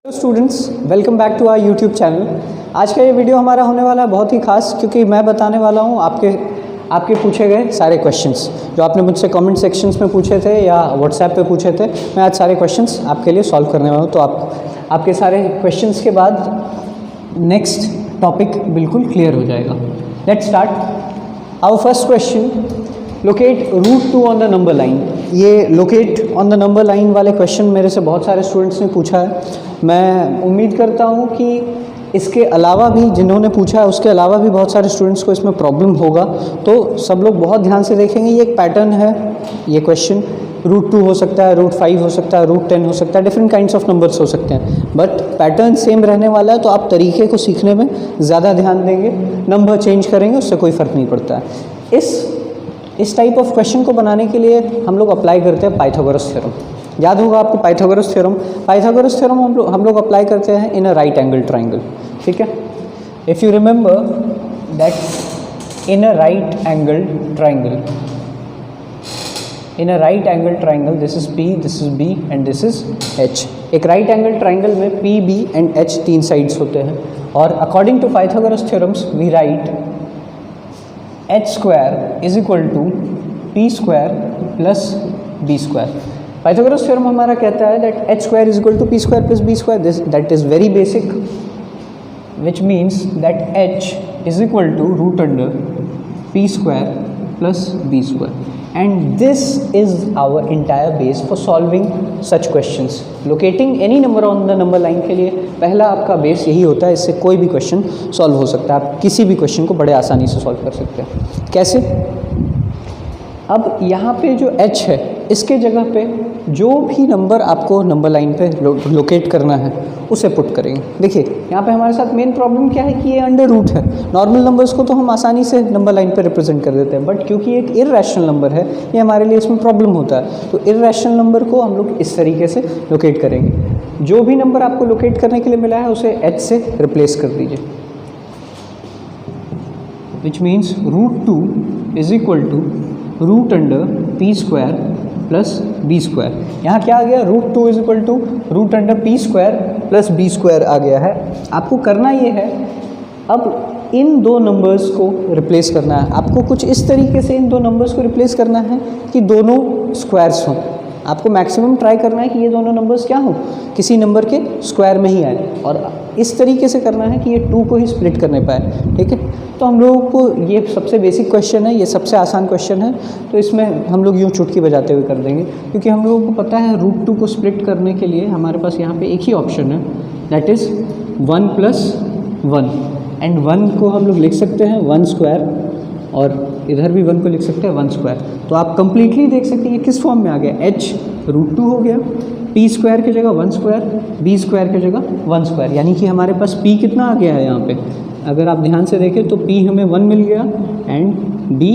Students, welcome back to our YouTube channel. आज का ये वीडियो हमारा होने वाला है बहुत ही खास, क्योंकि मैं बताने वाला हूँ आपके पूछे गए सारे क्वेश्चंस जो आपने मुझसे कमेंट सेक्शंस में पूछे थे या व्हाट्सएप पे पूछे थे। मैं आज सारे क्वेश्चंस आपके लिए सॉल्व करने वाला हूँ। तो आपके सारे क्वेश्चंस के बाद नेक्स्ट टॉपिक बिल्कुल क्लियर हो जाएगा। Let's start our first question. Locate root 2 on the number line. ये locate on the number line वाले क्वेश्चन मेरे से बहुत सारे स्टूडेंट्स ने पूछा है। मैं उम्मीद करता हूँ कि इसके अलावा भी जिन्होंने पूछा है उसके अलावा भी बहुत सारे स्टूडेंट्स को इसमें प्रॉब्लम होगा, तो सब लोग बहुत ध्यान से देखेंगे। ये एक पैटर्न है, ये क्वेश्चन रूट 2 हो सकता है, रूट 5 हो सकता है, रूट 10 हो सकता है, डिफरेंट काइंड्स ऑफ नंबर्स हो सकते हैं, बट पैटर्न सेम रहने वाला है। तो आप तरीके को सीखने में ज़्यादा ध्यान देंगे, नंबर चेंज करेंगे उससे कोई फ़र्क नहीं पड़ता है। इस टाइप ऑफ क्वेश्चन को बनाने के लिए हम लोग अप्लाई करते हैं पाइथागोरस थ्योरम। याद होगा आपको पाइथागोरस थ्योरम। पाइथागोरस थ्योरम हम लोग अप्लाई करते हैं in a right angle triangle. ठीक है, if you remember that in a right angle triangle, in a right angle triangle this is P, this is B and this is H। एक right angle triangle में P, B and H तीन sides होते हैं, और according to Pythagoras theorems we write H square is equal to P square plus B square. Pythagoras theorem हमारा कहता है that H square is equal to P square plus B square. That is very basic, which means that H is equal to root under P square plus B square, and this is our entire base for solving such questions. Locating any number on the number line के लिए पहला आपका base यही होता है। इससे कोई भी क्वेश्चन सॉल्व हो सकता है, आप किसी भी क्वेश्चन को बड़े आसानी से सॉल्व कर सकते हैं। कैसे? अब यहाँ पे जो H है इसके जगह पे जो भी नंबर आपको नंबर लाइन पे लोकेट करना है उसे पुट करेंगे। देखिए यहाँ पे हमारे साथ मेन प्रॉब्लम क्या है कि ये अंडर रूट है। नॉर्मल नंबर्स को तो हम आसानी से नंबर लाइन पे रिप्रेजेंट कर देते हैं, बट क्योंकि एक इर्रेशनल नंबर है ये हमारे लिए इसमें प्रॉब्लम होता है। तो इर्रेशनल नंबर को हम लोग इस तरीके से लोकेट करेंगे। जो भी नंबर आपको लोकेट करने के लिए मिला है उसे H से रिप्लेस कर दीजिए, which means root 2 is equal to root under P square plus B square. यहाँ क्या आ गया? Root 2 is equal to root under P square plus B square आ गया है। आपको करना ये है, अब इन दो नंबर्स को रिप्लेस करना है। आपको कुछ इस तरीके से इन दो नंबर्स को रिप्लेस करना है कि दोनों स्क्वायर्स हों। आपको मैक्सिमम ट्राई करना है कि ये दोनों नंबर्स क्या हों, किसी नंबर के स्क्वायर में ही आए, और इस तरीके से करना है कि ये 2 को ही स्प्लिट करने पाए। ठीक है, तो हम लोगों को ये सबसे बेसिक क्वेश्चन है, ये सबसे आसान क्वेश्चन है, तो इसमें हम लोग यूँ चुटकी बजाते हुए कर देंगे, क्योंकि हम लोगों को पता है रूट 2 को स्प्लिट करने के लिए हमारे पास यहाँ पे एक ही ऑप्शन है, दैट इज़ 1 + 1, एंड 1 को हम लोग लिख सकते हैं 1 स्क्वायर, और इधर भी 1 को लिख सकते हैं 1 स्क्वायर। तो आप कंप्लीटली देख सकते हैं ये किस फॉर्म में आ गया। H रूट 2 हो गया, P स्क्वायर की जगह 1 स्क्वायर, B स्क्वायर की जगह 1 स्क्वायर, यानी कि हमारे पास P कितना आ गया है यहाँ पे। अगर आप ध्यान से देखें तो P हमें 1 मिल गया एंड B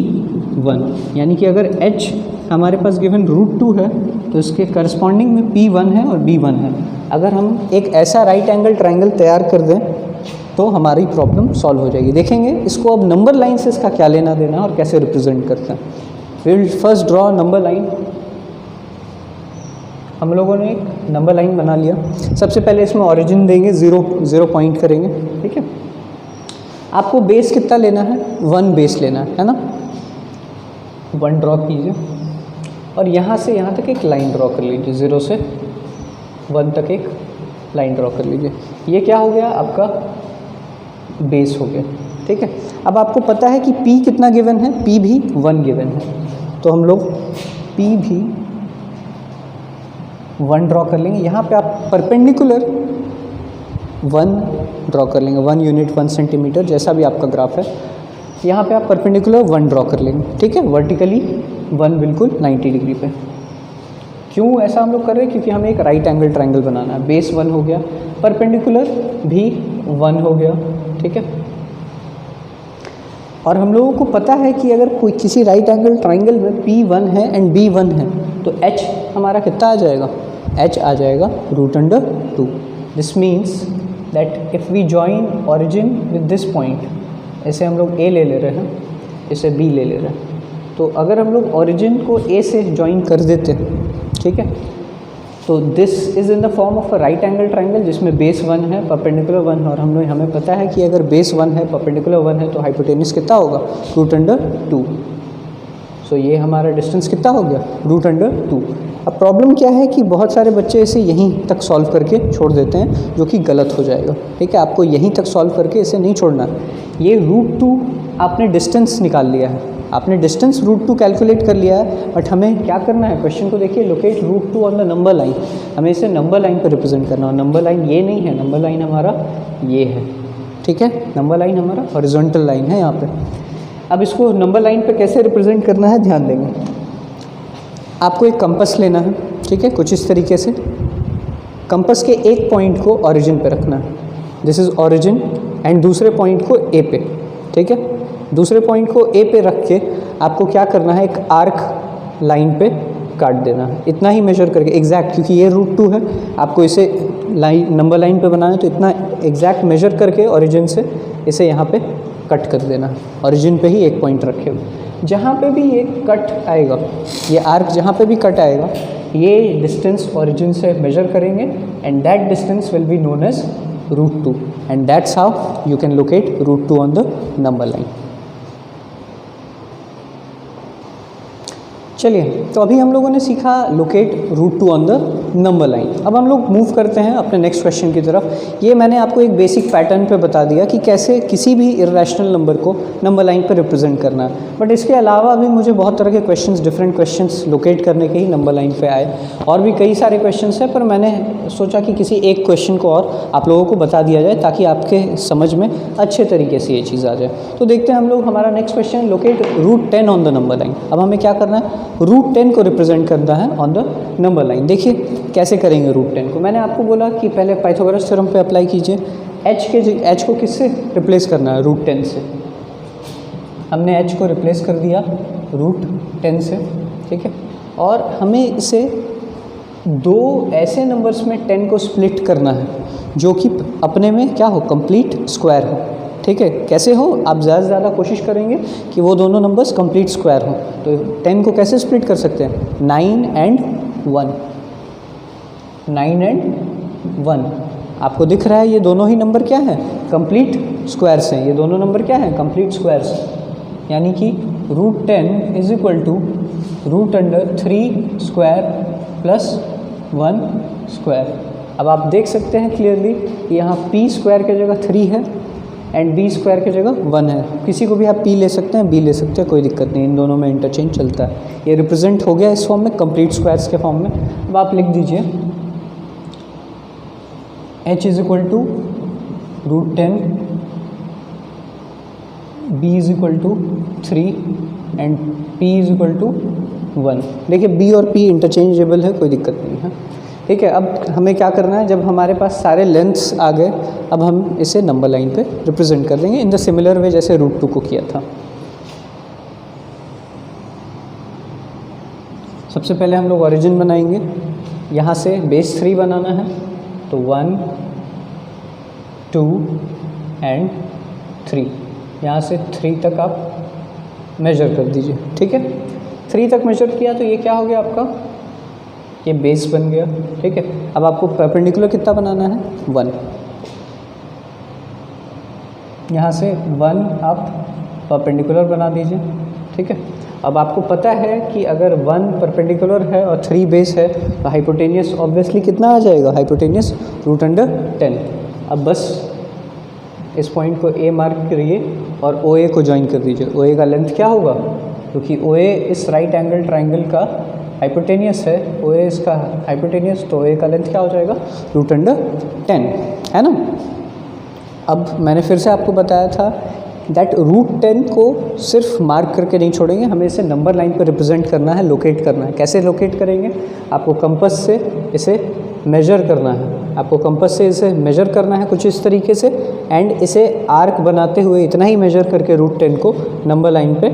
1, यानी कि अगर H हमारे पास गिवन रूट 2 है तो इसके करस्पॉन्डिंग में P 1 है और B 1 है। अगर हम एक ऐसा राइट एंगल ट्राइंगल तैयार कर दें तो हमारी प्रॉब्लम सॉल्व हो जाएगी। देखेंगे इसको अब नंबर लाइन से इसका क्या लेना देना है और कैसे रिप्रेजेंट करते हैं। We will first draw number line. हम लोगों ने एक नंबर लाइन बना लिया। सबसे पहले इसमें ओरिजिन देंगे, 0 पॉइंट करेंगे। ठीक है, आपको बेस कितना लेना है? 1 बेस लेना है ना। 1 ड्रॉ कीजिए और यहाँ से यहाँ तक एक लाइन ड्रॉ कर लीजिए, 0 से 1 तक एक लाइन ड्रॉ कर लीजिए। ये क्या हो गया? आपका बेस हो गया। ठीक है, अब आपको पता है कि P कितना गिवन है, P भी 1 गिवन है, तो हम लोग P भी 1 ड्रॉ कर लेंगे। यहाँ पे आप परपेंडिकुलर 1 ड्रॉ कर लेंगे, 1 यूनिट 1 सेंटीमीटर, जैसा भी आपका ग्राफ है। यहाँ पे आप परपेंडिकुलर 1 ड्रॉ कर लेंगे। ठीक है, वर्टिकली 1 बिल्कुल 90 डिग्री पे। क्यों ऐसा हम लोग कर रहे हैं? क्योंकि हमें एक राइट एंगल ट्राइंगल बनाना है। बेस 1 हो गया, परपेंडिकुलर भी 1 हो गया। ठीक है, और हम लोगों को पता है कि अगर कोई किसी राइट एंगल ट्राइंगल में P 1 है एंड B 1 है तो H हमारा कितना आ जाएगा? H आ जाएगा root under 2। This means that if we join origin with this point, ऐसे हम लोग A ले रहे हैं, इसे B ले रहे हैं, तो अगर हम लोग ऑरिजिन को A से जॉइन कर देते हैं, ठीक है, तो this is in the form of a right angle triangle जिसमें बेस 1 है, परपेंडिकुलर 1, और हमें पता है कि अगर बेस 1 है, परपेंडिकुलर 1 है, तो हाइपोटेन्यूज कितना होगा, √2। सो ये हमारा डिस्टेंस कितना हो गया, √2। अब प्रॉब्लम क्या है कि बहुत सारे बच्चे इसे यहीं तक सॉल्व करके छोड़ देते हैं, जो कि गलत हो जाएगा। ठीक है, आपको यहीं तक सॉल्व करके इसे नहीं छोड़ना। ये √2 आपने डिस्टेंस निकाल लिया है, आपने डिस्टेंस √2 कैलकुलेट कर लिया है, बट हमें क्या करना है, क्वेश्चन को देखिए, locate √2 on the number line. हमें इसे नंबर लाइन पर रिप्रेजेंट करना, और नंबर लाइन ये नहीं है, नंबर लाइन हमारा ये है। ठीक है, नंबर लाइन हमारा हॉरिजॉन्टल लाइन है यहाँ पे। अब इसको नंबर लाइन पे कैसे रिप्रेजेंट करना है, ध्यान देंगे। आपको एक कंपास लेना है, ठीक है, कुछ इस तरीके से। कंपास के एक पॉइंट को ओरिजिन पे रखना है, दिस इज़ ओरिजिन, एंड दूसरे पॉइंट को ए पे। ठीक है, दूसरे पॉइंट को ए पे रख के आपको क्या करना है, एक आर्क लाइन पे काट देना है, इतना ही मेजर करके एग्जैक्ट, क्योंकि ये √2 है, आपको इसे लाइन नंबर लाइन पे बनाना है, तो इतना एग्जैक्ट मेजर करके ओरिजिन से इसे यहाँ पे कट कर देना है। ओरिजिन पे ही एक पॉइंट रखे हुए, जहाँ पे भी ये कट आएगा, ये आर्क जहाँ पे भी कट आएगा, ये डिस्टेंस ओरिजिन से मेजर करेंगे, and that distance will be known as √2, and that's how you can locate √2 on the number line. चलिए, तो अभी हम लोगों ने सीखा locate √2 on the number line. अब हम लोग मूव करते हैं अपने नेक्स्ट क्वेश्चन की तरफ। ये मैंने आपको एक बेसिक पैटर्न पे बता दिया कि कैसे किसी भी इर्रेशनल नंबर को नंबर लाइन पर रिप्रेजेंट करना है, बट इसके अलावा भी मुझे बहुत तरह के क्वेश्चंस, डिफरेंट क्वेश्चंस लोकेट करने के ही नंबर लाइन पे आए, और भी कई सारे क्वेश्चंस हैं, पर मैंने सोचा कि किसी एक क्वेश्चन को और आप लोगों को बता दिया जाए, ताकि आपके समझ में अच्छे तरीके से ये चीज़ आ जाए। तो देखते हैं हम लोग, हमारा next question, locate √10 on the number line. अब हमें क्या करना है, √10 को रिप्रेजेंट करना है ऑन द नंबर लाइन। देखिए कैसे करेंगे √10 को। मैंने आपको बोला कि पहले पाइथागोरस थ्योरम पे अप्लाई कीजिए। h को किससे रिप्लेस करना है, √10 से। हमने h को रिप्लेस कर दिया √10 से, ठीक है, और हमें इसे दो ऐसे नंबर्स में 10 को स्प्लिट करना है जो कि अपने में क्या हो, कंप्लीट स्क्वायर हो। ठीक है, कैसे हो, आप ज़्यादा से ज़्यादा कोशिश करेंगे कि वो दोनों नंबर्स कंप्लीट स्क्वायर हो। तो 10 को कैसे स्प्लिट कर सकते हैं, 9 and 1, 9 and 1। आपको दिख रहा है ये दोनों ही नंबर क्या है, कंप्लीट स्क्वायर्स हैं। ये दोनों नंबर क्या हैं, कंप्लीट स्क्वायर्स, यानी कि √10 is equal to √3 square plus 1 square. अब आप देख सकते हैं क्लियरली कि यहाँ p स्क्वायर की जगह 3 है एंड b स्क्वायर की जगह 1 है। किसी को भी आप p ले सकते हैं, b ले सकते हैं, कोई दिक्कत नहीं, इन दोनों में इंटरचेंज चलता है। ये रिप्रेजेंट हो गया इस फॉर्म में, कंप्लीट स्क्वायर्स के फॉर्म में। अब आप लिख दीजिए h is equal to √10, b is equal to 3 and p is equal to 1। देखिए b और p इंटरचेंजेबल है, कोई दिक्कत नहीं है। ठीक है, अब हमें क्या करना है, जब हमारे पास सारे लेंथ्स आ गए, अब हम इसे नंबर लाइन पे रिप्रेजेंट कर देंगे इन द सिमिलर वे जैसे √2 को किया था। सबसे पहले हम लोग ओरिजिन बनाएंगे, यहाँ से बेस 3 बनाना है, तो 1 2 एंड 3, यहाँ से 3 तक आप मेजर कर दीजिए। ठीक है, 3 तक मेजर किया तो ये क्या हो गया आपका, ये बेस बन गया। ठीक है, अब आपको परपेंडिकुलर कितना बनाना है, 1। यहाँ से 1 आप परपेंडिकुलर बना दीजिए। ठीक है, अब आपको पता है कि अगर 1 परपेंडिकुलर है और 3 बेस है, तो हाइपोटेनियस ऑब्वियसली कितना आ जाएगा, हाइपोटेनियस √10। अब बस इस पॉइंट को A मार्क करिए और OA को ज्वाइन कर दीजिए। OA का लेंथ क्या होगा, क्योंकि OA इस राइट एंगल ट्राइंगल का हाइपोटेनियस है, OA इसका हाइपोटेनियस, तो OA का लेंथ क्या हो जाएगा, √10, है ना। अब मैंने फिर से आपको बताया था दैट √10 को सिर्फ मार्क करके नहीं छोड़ेंगे, हमें इसे नंबर लाइन पर रिप्रेजेंट करना है, लोकेट करना है। कैसे लोकेट करेंगे, आपको कंपास से इसे मेजर करना है, आपको कंपास से इसे मेजर करना है कुछ इस तरीके से, एंड इसे आर्क बनाते हुए इतना ही मेजर करके √10 को नंबर लाइन पे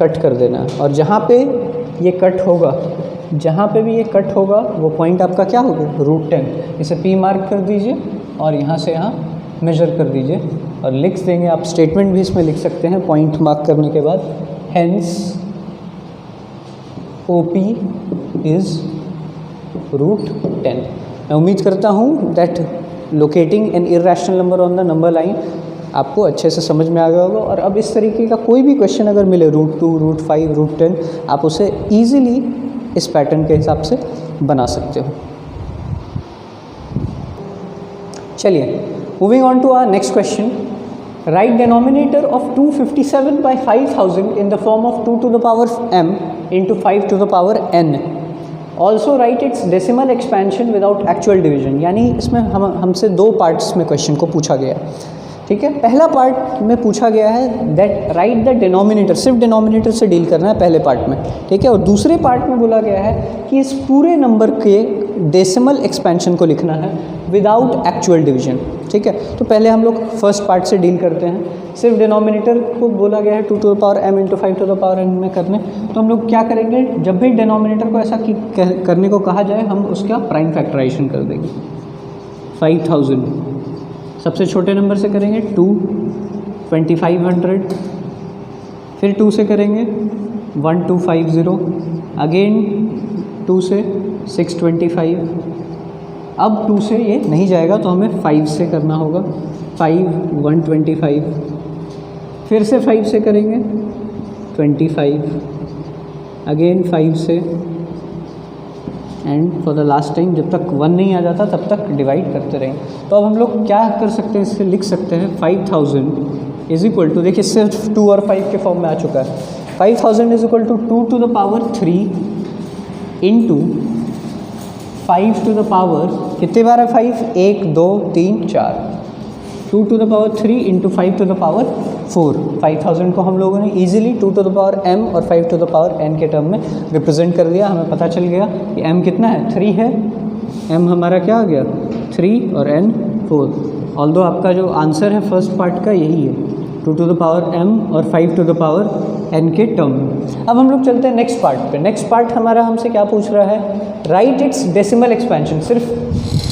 कट कर देना है। और जहाँ पे ये कट होगा, जहाँ पे भी ये कट होगा वो पॉइंट आपका क्या होगा, √10। इसे P मार्क कर दीजिए और यहाँ से यहाँ मेजर कर दीजिए और लिख देंगे। आप स्टेटमेंट भी इसमें लिख सकते हैं पॉइंट मार्क करने के बाद, हेंस OP इज़ √10। मैं उम्मीद करता हूँ that locating N irrational number on the number line आपको अच्छे से समझ में आ गया होगा। और अब इस तरीके का कोई भी क्वेश्चन अगर मिले √2, √5, √10, आप उसे ईजिली इस पैटर्न के हिसाब से बना सकते हो। चलिए moving on to our next question. Right denominator of 257 by 5000 in the form of 2 to the power m into 5 to the power n। Also right it's decimal expansion without actual division. यानी इसमें हमसे दो parts में question को पूछा गया है, ठीक है। पहला पार्ट में पूछा गया है दैट राइट द डिनोमिनेटर, सिर्फ डिनोमिनेटर से डील करना है पहले पार्ट में, ठीक है। और दूसरे पार्ट में बोला गया है कि इस पूरे नंबर के डेसिमल एक्सपेंशन को लिखना है विदाउट एक्चुअल डिवीजन, ठीक है। तो पहले हम लोग फर्स्ट पार्ट से डील करते हैं। सिर्फ डिनोमिनेटर को बोला गया है 2 to the power m into 5 to the power n में करने, तो हम लोग क्या करेंगे, जब भी डिनोमिनेटर को ऐसा करने को कहा जाए हम उसका प्राइम फैक्टराइजेशन कर देंगे। 5000 सबसे छोटे नंबर से करेंगे 2, 2500, फिर 2 से करेंगे 1250, अगेन 2 से 625, अब 2 से ये नहीं जाएगा तो हमें 5 से करना होगा, 5 125, फिर से 5 से करेंगे 25, अगेन 5 से, and for the last time जब तक 1 नहीं आ जाता तब तक डिवाइड करते रहेंगे। तो अब हम लोग क्या कर सकते हैं, इससे लिख सकते हैं 5000 इज इक्वल टू, देखिए सिर्फ 2 और 5 के फॉर्म में आ चुका है। 5000 is equal to 2 to the power 3 into 5 to the power, कितने बार है 5, 1 2 3 4, 2 to the power 3 into 5 to the power 4। 5000 को हम लोगों ने easily 2 to the power m और 5 to the power n के टर्म में रिप्रेजेंट कर दिया। हमें पता चल गया कि m कितना है, 3 है, m हमारा क्या आ गया 3 और n 4। ऑल्दो आपका जो आंसर है फर्स्ट पार्ट का यही है, 2 to the power m और 5 to the power n के टर्म में। अब हम लोग चलते हैं नेक्स्ट पार्ट पे। नेक्स्ट पार्ट हमारा हमसे क्या पूछ रहा है, राइट इट्स डेसिमल एक्सपेंशन। सिर्फ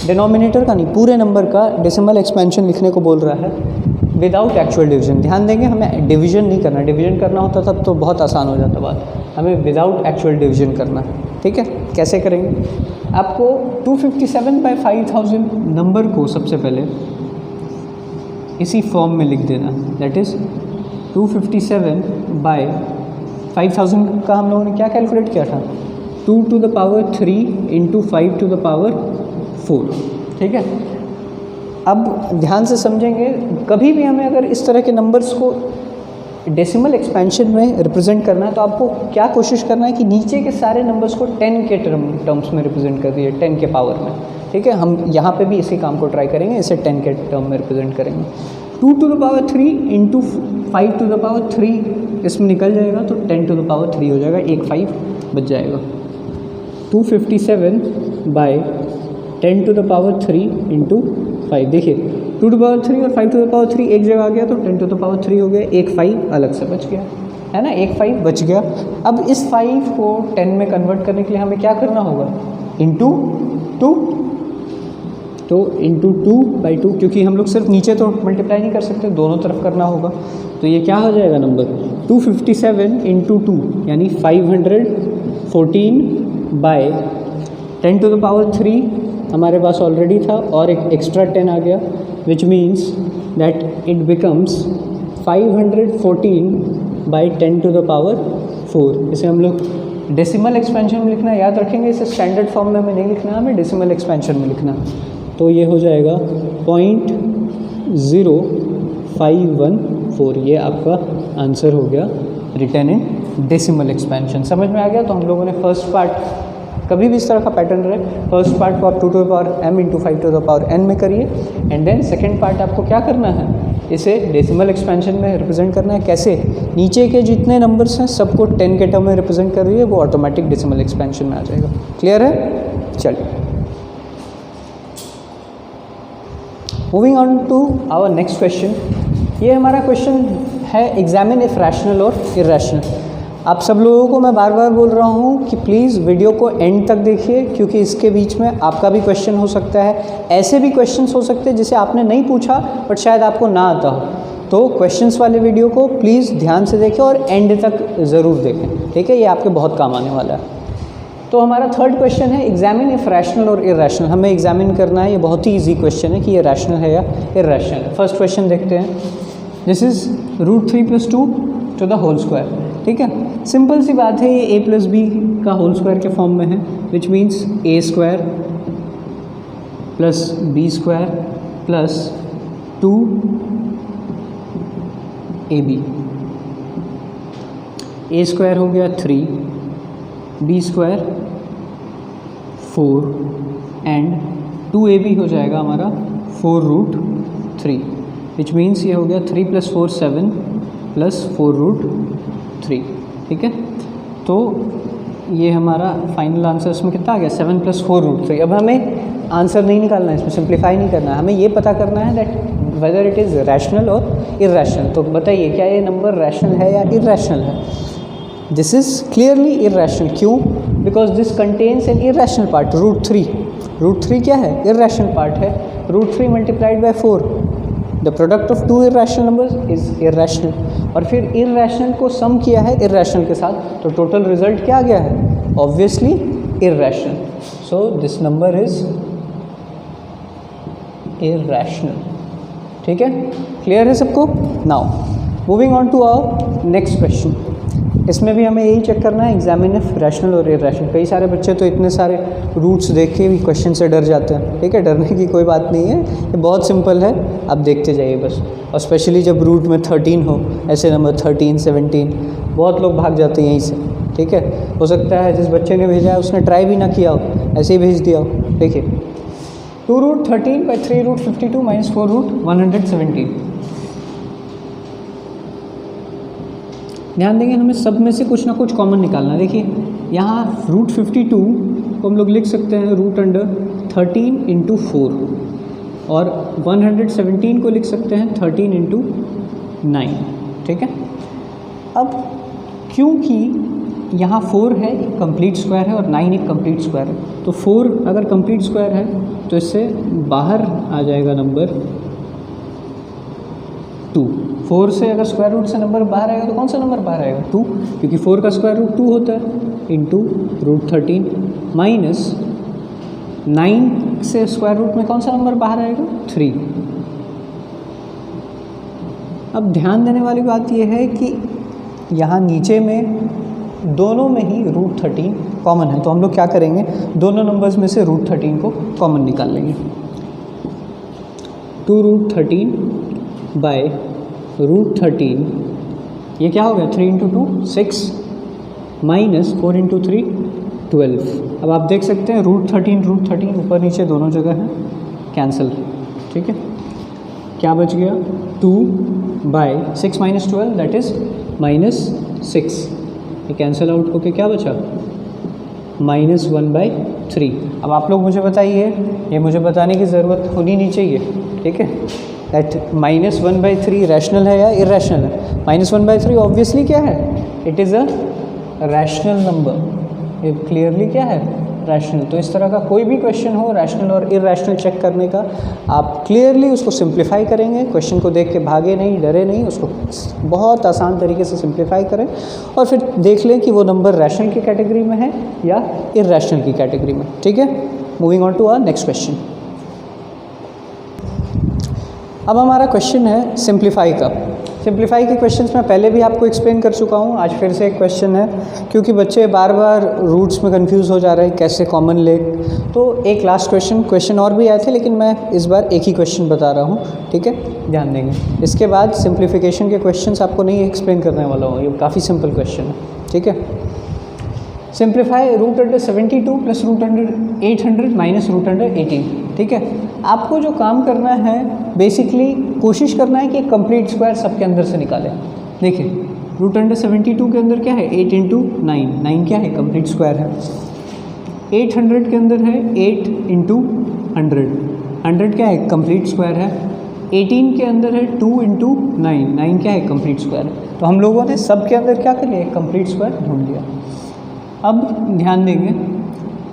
डिनोमिनेटर का नहीं, पूरे नंबर का डेसिमल एक्सपेंशन लिखने को बोल रहा है विदाउट एक्चुअल डिवीजन। ध्यान देंगे हमें डिवीजन नहीं करना, डिवीजन करना होता तब तो बहुत आसान हो जाता बात, हमें विदाउट एक्चुअल डिवीजन करना है, ठीक है। कैसे करेंगे, आपको 257 by 5000 नंबर को सबसे पहले इसी फॉर्म में लिख देना, दैट इज़ 257 by 5000 का हम लोगों ने क्या कैलकुलेट किया था, 2 to the power 3 into 5 to the power 4, ठीक है। अब ध्यान से समझेंगे, कभी भी हमें अगर इस तरह के नंबर्स को डेसिमल एक्सपेंशन में रिप्रेजेंट करना है तो आपको क्या कोशिश करना है कि नीचे के सारे नंबर्स को 10 के टर्म्स में रिप्रेजेंट कर दिए, 10 के पावर में, ठीक है। हम यहाँ पे भी इसी काम को ट्राई करेंगे, इसे 10 के टर्म में रिप्रेजेंट करेंगे। 2 to the power 3 into 5 to the power 3 इसमें निकल जाएगा तो 10 to the power 3 हो जाएगा, 1 5 बच जाएगा। 257 by 10 to the power 3 into 5, देखिए 2 to the power 3 और 5 to the power 3 एक जगह आ गया तो 10 to the power 3 हो गया, 1 5 अलग से बच गया, है ना, 1 5 बच गया। अब इस 5 को 10 में कन्वर्ट करने के लिए हमें क्या करना होगा, इंटू 2, तो इंटू 2/2, क्योंकि हम लोग सिर्फ नीचे तो मल्टीप्लाई नहीं कर सकते, दोनों तरफ करना होगा। तो ये क्या हो जाएगा नंबर 257 इंटू 2 यानी 514 बाय 10 to the power 3 हमारे पास ऑलरेडी था और एक एक्स्ट्रा 10 आ गया, which means that it becomes 514 by 10 to the power 4। इसे हम लोग डेसिमल एक्सपेंशन में लिखना याद रखेंगे, इसे स्टैंडर्ड फॉर्म में हमें नहीं लिखना, हमें डेसिमल एक्सपेंशन में लिखना। तो ये हो जाएगा 0.0514, ये आपका आंसर हो गया रिटर्न इन डेसिमल एक्सपेंशन। समझ में आ गया। तो हम लोगों ने फर्स्ट पार्ट, कभी भी इस तरह का पैटर्न रहे, फर्स्ट पार्ट को आप 2 to the power m into 5 to the power n में करिए, एंड देन सेकेंड पार्ट आपको क्या करना है, इसे डेसिमल एक्सपेंशन में रिप्रेजेंट करना है। कैसे, नीचे के जितने नंबर्स हैं सबको 10 के टर्म में रिप्रेजेंट कर रही है, वो ऑटोमेटिक डेसिमल एक्सपेंशन में आ जाएगा। क्लियर है, चलिए moving on to our next question. ये हमारा क्वेश्चन है एग्जामिन इफ रैशनल और इरेशनल। आप सब लोगों को मैं बार बार बोल रहा हूँ कि प्लीज़ वीडियो को एंड तक देखिए, क्योंकि इसके बीच में आपका भी क्वेश्चन हो सकता है, ऐसे भी क्वेश्चंस हो सकते हैं जिसे आपने नहीं पूछा बट शायद आपको ना आता हो। तो क्वेश्चंस वाले वीडियो को प्लीज़ ध्यान से देखें और एंड तक ज़रूर देखें, ठीक है, ये आपके बहुत काम आने वाला है। तो हमारा थर्ड क्वेश्चन है एग्जामिन इफ रैशनल और इरेशनल। हमें एग्जामिन करना है, ये बहुत ही इजी क्वेश्चन है कि ये रैशनल है या इरेशनल है। फर्स्ट क्वेश्चन देखते हैं। This is √3 + 2 to the whole square. ठीक है, सिंपल सी बात है, ये a + b का होल स्क्वायर के फॉर्म में है, which means a² + b² + 2ab। a² हो गया 3, b² 4 एंड 2ab हो जाएगा हमारा 4√3, विच मीन्स ये हो गया 3 + 4 7 + 4√3। ठीक है, तो ये हमारा फाइनल आंसर इसमें कितना आ गया 7 + 4√3। अब हमें आंसर नहीं निकालना है, इसमें सिंप्लीफाई नहीं करना है, हमें ये पता करना है that whether it is rational और इरेशनल। तो बताइए क्या ये नंबर रैशनल है या इरेशनल है? This is clearly irrational. क्यों? Because this contains an irrational part √3। √3 क्या है? इरेशनल पार्ट है। √3 × 4, the product of 2 irrational numbers is irrational. और फिर इरेशनल को सम किया है इरेशनल के साथ, तो टोटल रिजल्ट क्या आ गया है? Obviously irrational. So this number is irrational. ठीक है, क्लियर है सबको? Now moving on to our next question. इसमें भी हमें यही चेक करना है, एग्जामिन इफ रैशनल और इरेशनल। कई सारे बच्चे तो इतने सारे रूट्स देख के भी क्वेश्चन से डर जाते हैं। ठीक है, डरने की कोई बात नहीं है, ये बहुत सिंपल है, आप देखते जाइए बस। और स्पेशली जब रूट में 13 हो, ऐसे नंबर 13 17, बहुत लोग भाग जाते हैं यहीं से। ठीक है, हो सकता है जिस बच्चे ने भेजा है उसने ट्राई भी ना किया हो, ऐसे ही भेज दिया हो। देखिए 2√13 / 3√52 - 4√117। ध्यान देंगे, हमें सब में से कुछ ना कुछ कॉमन निकालना है। देखिए यहाँ √52 को हम लोग लिख सकते हैं √13 × 4 और 117 को लिख सकते हैं 13 × 9। ठीक है, अब क्योंकि यहाँ 4 है एक कंप्लीट स्क्वायर है और 9 एक कंप्लीट स्क्वायर है, तो 4 अगर कंप्लीट स्क्वायर है तो इससे बाहर आ जाएगा नंबर 2। 4 से अगर स्क्वायर रूट से नंबर बाहर आएगा तो कौन सा नंबर बाहर आएगा? 2, क्योंकि 4 का स्क्वायर रूट 2 होता है, इंटू √13 माइनस 9 से स्क्वायर रूट में कौन सा नंबर बाहर आएगा? 3। अब ध्यान देने वाली बात यह है कि यहाँ नीचे में दोनों में ही √13 कॉमन है, तो हम लोग क्या करेंगे, दोनों नंबर्स में से √13 को कॉमन निकाल लेंगे। 2√13 / √13, ये क्या हो गया? 3 × 2 6 माइनस 4 × 3 12। अब आप देख सकते हैं √13 ऊपर नीचे दोनों जगह है, कैंसिल। ठीक है, क्या बच गया? 2/6 - 12 दैट इज़ -6। ये कैंसिल आउट होके क्या बचा? -1/3। अब आप लोग मुझे बताइए, ये मुझे बताने की ज़रूरत होनी नहीं चाहिए। ठीक है, दैट -1/3 रैशनल है या इरेशनल है? -1/3 ऑब्वियसली क्या है? It is a rational number. ये क्लियरली क्या है? रैशनल। तो इस तरह का कोई भी क्वेश्चन हो रैशनल और इरेशनल चेक करने का, आप क्लियरली उसको सिंप्लीफाई करेंगे। क्वेश्चन को देख के भागे नहीं, डरे नहीं, उसको बहुत आसान तरीके से सिंप्लीफाई करें और फिर देख लें कि वो नंबर रैशनल की कैटेगरी में है या इरेशनल की कैटेगरी में। ठीक है, moving on to our next question. अब हमारा क्वेश्चन है सिंप्लीफाई का। सिंप्लीफाई के क्वेश्चंस मैं पहले भी आपको एक्सप्लेन कर चुका हूँ, आज फिर से एक क्वेश्चन है, क्योंकि बच्चे बार बार रूट्स में कंफ्यूज हो जा रहे हैं कैसे कॉमन ले। तो एक लास्ट क्वेश्चन और भी आए थे, लेकिन मैं इस बार एक ही क्वेश्चन बता रहा हूँ। ठीक है, ध्यान देंगे। इसके बाद सिंप्लीफिकेशन के क्वेश्चंस आपको नहीं एक्सप्लेन करने वाला हूँ, ये काफ़ी सिंपल क्वेश्चन है। ठीक है, सिंप्लीफाई √72 + √800 - √18। ठीक है, आपको जो काम करना है बेसिकली कोशिश करना है कि एक कंप्लीट स्क्वायर सबके अंदर से निकालें। देखिए √72 के अंदर क्या है? 8 × 9, 9 क्या है? कंप्लीट स्क्वायर है। 800 के अंदर है 8 × 100, 100 क्या है? कंप्लीट स्क्वायर है। 18 के अंदर है 2 × 9, 9 क्या है? कंप्लीट स्क्वायर है। तो हम लोगों ने सब के अंदर क्या कर लिया? कंप्लीट स्क्वायर ढूंढ लिया। अब ध्यान देंगे,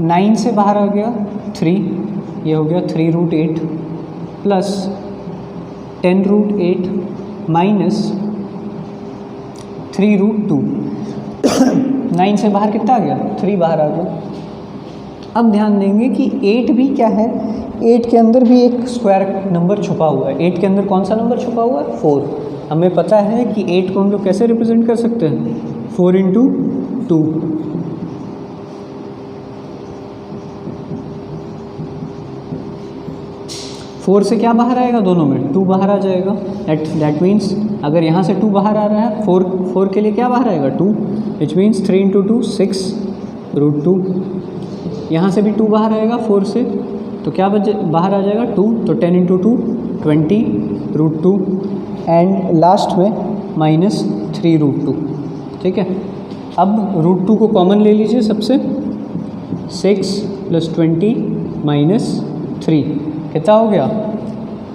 9 से बाहर आ गया 3, ये हो गया 3√8 प्लस 10√8 माइनस 3√2। 9 से बाहर कितना आ गया? 3 बाहर आ गया। अब ध्यान देंगे कि 8 भी क्या है, 8 के अंदर भी एक स्क्वायर नंबर छुपा हुआ है। 8 के अंदर कौन सा नंबर छुपा हुआ है? 4। हमें पता है कि 8 को हम लोग कैसे रिप्रेजेंट कर सकते हैं? 4 × 2। 4 से क्या बाहर आएगा? दोनों में 2 बाहर आ जाएगा। दैट मीन्स अगर यहाँ से 2 बाहर आ रहा है, 4 के लिए क्या बाहर आएगा? 2, विच मीन्स 3 × 2 6 √2। यहाँ से भी 2 बाहर आएगा 4 से, तो क्या बाहर आ जाएगा? 2, तो 10 × 2 20 √2 एंड लास्ट में -3 √2। ठीक है, अब √2 को कॉमन ले लीजिए सबसे। 6 + 20 - 3 कितना हो गया?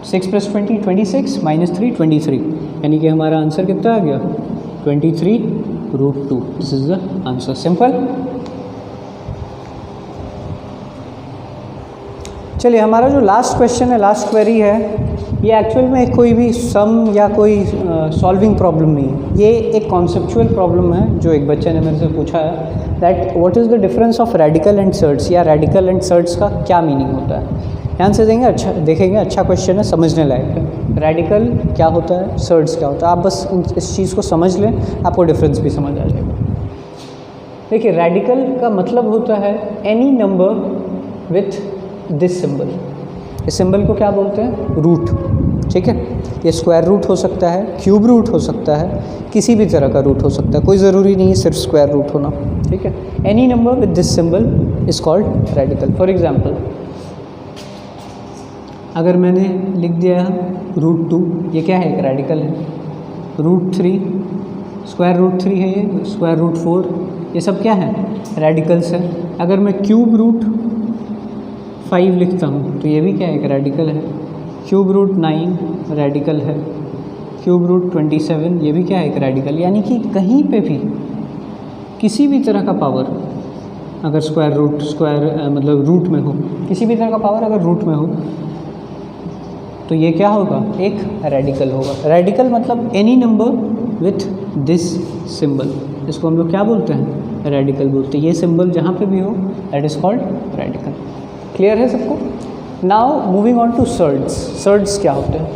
6 + 20 26 -3 23, यानी कि हमारा आंसर कितना आ गया? 23 √2। This is the answer. Simple. चलिए, हमारा जो लास्ट क्वेश्चन है, लास्ट क्वेरी है, ये एक्चुअल में कोई भी सम या कोई सॉल्विंग प्रॉब्लम नहीं है। ये एक कॉन्सेप्चुअल प्रॉब्लम है जो एक बच्चे ने मेरे से पूछा है, that what is the difference of radical and surds, या रेडिकल एंड सर्ड्स का क्या मीनिंग होता है। ध्यान से देंगे, अच्छा देखेंगे, अच्छा क्वेश्चन है, समझने लायक है। रेडिकल क्या होता है, सर्ड्स क्या होता है, आप बस इस चीज़ को समझ लें, आपको डिफरेंस भी समझ आ जाएगा। देखिए, रेडिकल का मतलब होता है any number with this symbol. इस सिंबल को क्या बोलते हैं? रूट। ठीक है, ये स्क्वायर रूट हो सकता है, क्यूब रूट हो सकता है, किसी भी तरह का रूट हो सकता है, कोई ज़रूरी नहीं है सिर्फ स्क्वायर रूट होना। ठीक है, any number with this symbol is called radical. For example, अगर मैंने लिख दिया √2, ये क्या है? एक रेडिकल है। √3, स्क्वायर रूट 3 है, ये स्क्वायर रूट 4, ये सब क्या है? रेडिकल्स है। अगर मैं क्यूब रूट 5 लिखता हूँ तो ये भी क्या है? एक रेडिकल है। क्यूब रूट 9 रेडिकल है। क्यूब रूट 27 ये भी क्या है? एक रेडिकल। यानी कि कहीं पे भी किसी भी तरह का पावर अगर मतलब रूट में हो, किसी भी तरह का पावर अगर रूट में हो तो ये क्या होगा? एक रेडिकल होगा। रेडिकल मतलब any number with this symbol, इसको हम लोग क्या बोलते हैं? रेडिकल बोलते हैं। ये सिंबल जहाँ पे भी हो that is called radical. Clear है सबको? Now moving on to surds. Surds क्या होते हैं?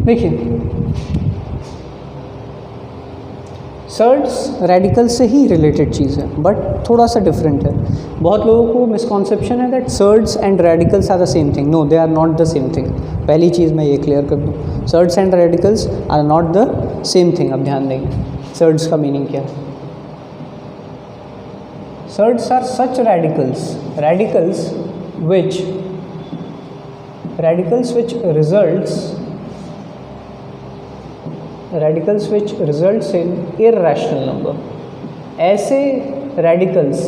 देखिए, सर्ड्स रेडिकल से ही रिलेटेड चीज़ है, बट थोड़ा सा डिफरेंट है। बहुत लोगों को मिसकॉन्सेप्शन है that surds and radicals are the same thing. No, they are not the same thing. पहली चीज़ मैं ये क्लियर कर दूँ, surds and radicals are not the same thing. अब ध्यान देंगे, सर्ड्स का मीनिंग क्या है? Surds are such radicals which results in irrational number। ऐसे रेडिकल्स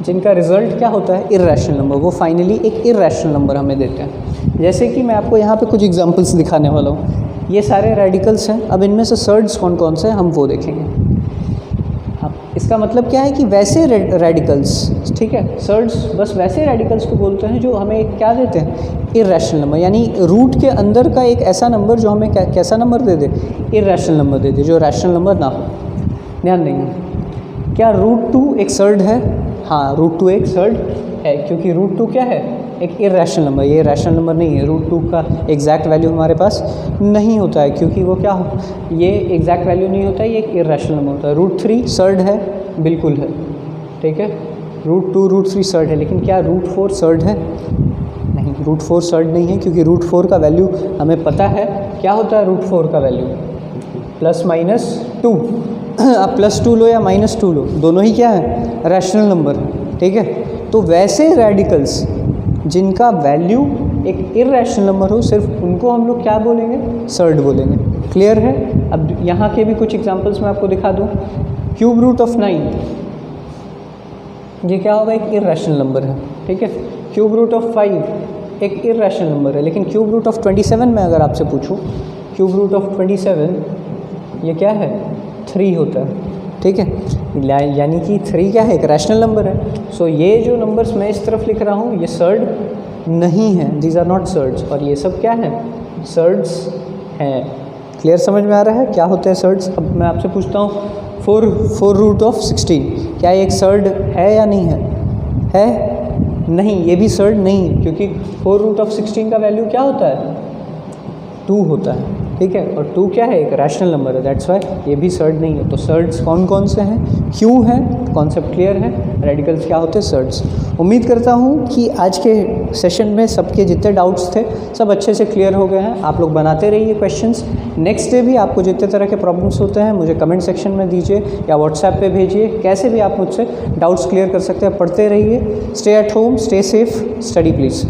जिनका रिजल्ट क्या होता है? Irrational number. वो फाइनली एक इर्रेशनल नंबर हमें देते हैं। जैसे कि मैं आपको यहाँ पे कुछ एग्जांपल्स दिखाने वाला हूँ। ये सारे रेडिकल्स हैं। अब इनमें से सर्ड्स कौन कौन से हैं हम वो देखेंगे। हाँ, इसका मतलब क्या है कि वैसे रेडिकल्स, ठीक है, सर्ड्स बस वैसे रेडिकल्स को बोलते हैं जो हमें क्या देते हैं? Irrational number. यानी रूट के अंदर का एक ऐसा नंबर जो हमें कैसा नंबर दे दे? इर्रेशनल नंबर दे दे, जो रैशनल नंबर ना हो। ध्यान देंगे, क्या √2 एक सर्ड है? हाँ, √2 एक सर्ड है, क्योंकि √2 क्या है? एक इर्रेशनल नंबर। ये रैशनल नंबर नहीं है। √2 का एग्जैक्ट वैल्यू हमारे पास नहीं होता है, क्योंकि वो क्या हो, ये एग्जैक्ट वैल्यू नहीं होता है, ये एक इर्रेशनल नंबर होता है। √3 सर्ड है? बिल्कुल है। ठीक है, √2 √3 सर्ड है, लेकिन क्या √4 सर्ड है? नहीं, √4 सर्ड नहीं है, क्योंकि √4 का वैल्यू हमें पता है क्या होता है। √4 का वैल्यू +-2। आप +2 लो या -2 लो, दोनों ही क्या है? रैशनल नंबर है। ठीक है, तो वैसे रेडिकल्स जिनका वैल्यू एक इर्रेशनल नंबर हो, सिर्फ उनको हम लोग क्या बोलेंगे? सर्ड बोलेंगे। क्लियर है? अब यहाँ के भी कुछ एग्जांपल्स मैं आपको दिखा दूँ। क्यूब रूट ऑफ 9 ये क्या होगा? एक इर्रेशनल नंबर है। ठीक है, क्यूब रूट ऑफ 5 एक इर्रेशनल नंबर है, लेकिन क्यूब रूट ऑफ 27 में अगर आपसे पूछूं, क्यूब रूट ऑफ 27 ये क्या है? 3 होता है। ठीक है, यानी कि 3 क्या है? एक रैशनल नंबर है। सो ये जो नंबर्स मैं इस तरफ लिख रहा हूँ ये सर्ड नहीं है, दीज आर नॉट सर्ड्स, और ये सब क्या है? सर्ड्स हैं। क्लियर समझ में आ रहा है क्या होते हैं सर्ड्स? अब मैं आपसे पूछता हूँ 4 √16 क्या ये एक सर्ड है या नहीं है? है? नहीं, ये भी सर्ड नहीं है, क्योंकि 4√16 का वैल्यू क्या होता है? 2 होता है, ठीक है। और 2 क्या है? एक रैशनल नंबर है, दैट्स वाई ये भी सर्ड नहीं है। तो सर्ड्स कौन कौन से हैं? क्यों है, कॉन्सेप्ट क्लियर है। रेडिकल्स क्या होते हैं? सर्ड्स। उम्मीद करता हूँ कि आज के सेशन में सबके जितने डाउट्स थे सब अच्छे से क्लियर हो गए हैं। आप लोग बनाते रहिए क्वेश्चंस। नेक्स्ट डे भी आपको जितने तरह के प्रॉब्लम्स होते हैं मुझे कमेंट सेक्शन में दीजिए या व्हाट्सएप पे भेजिए, कैसे भी आप मुझसे डाउट्स क्लियर कर सकते हैं। पढ़ते रहिए। Stay at home, stay safe, study please.